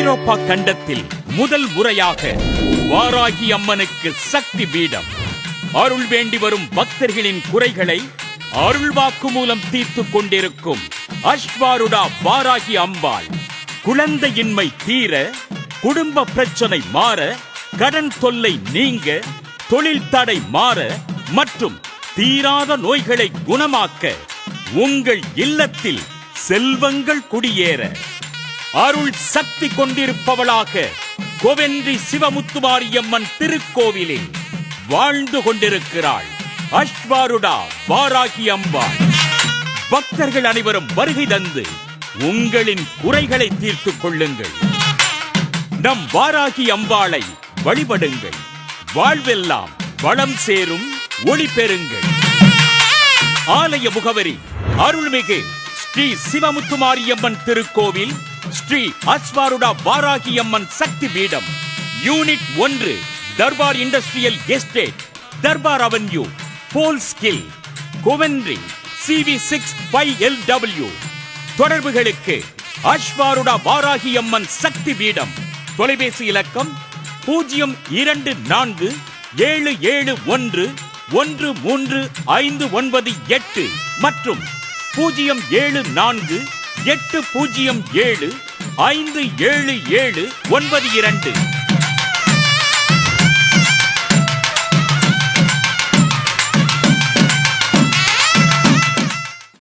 ஐரோப்பா கண்டத்தில் முதல் முறையாக வாராகி அம்மனுக்கு சக்தி பீடம். அருள் வேண்டி வரும் பக்தர்களின் குறைகளை அருள்வாக்கு மூலம் தீர்த்துக் கொண்டிருக்கும் அஸ்வாருடா வாராகி அம்பாள். குழந்தையின்மை தீர, குடும்ப பிரச்சனை மாற, கடன் தொல்லை நீங்க, தொழில் தடை மாற மற்றும் தீராத நோய்களை குணமாக்க, உங்கள் இல்லத்தில் செல்வங்கள் குடியேற அருள் சக்தி கொண்டிருப்பவளாக கோவென்றி சிவமுத்துமாரியம்மன் திருக்கோவிலில் வாழ்ந்து கொண்டிருக்கிறாள் அஸ்வாருடா வாராகி அம்பாள். பக்தர்கள் அனைவரும் வருகை தந்து உங்களின் குறைகளை தீர்த்துக் கொள்ளுங்கள். நம் வாராகி அம்பாளை வழிபடுங்கள். வாழ்வெல்லாம் வளம் சேரும், ஒளி பெறுங்கள். ஆலய முகவரி: அருள்மிகு ஸ்ரீ சிவமுத்துமாரியம்மன் திருக்கோவில், Sri அஸ்வாருடா Varahi Amman Shakti Peedam, unit 1, Durbar industrial estate, Durbar avenue, Foleshill, Coventry, CV6 5LW. தொடர்புகளுக்கு அஸ்வாருடா வாராகி அம்மன் சக்தி பீடம். தொலைபேசி இலக்கம் 02477113598 மற்றும் 07480757792.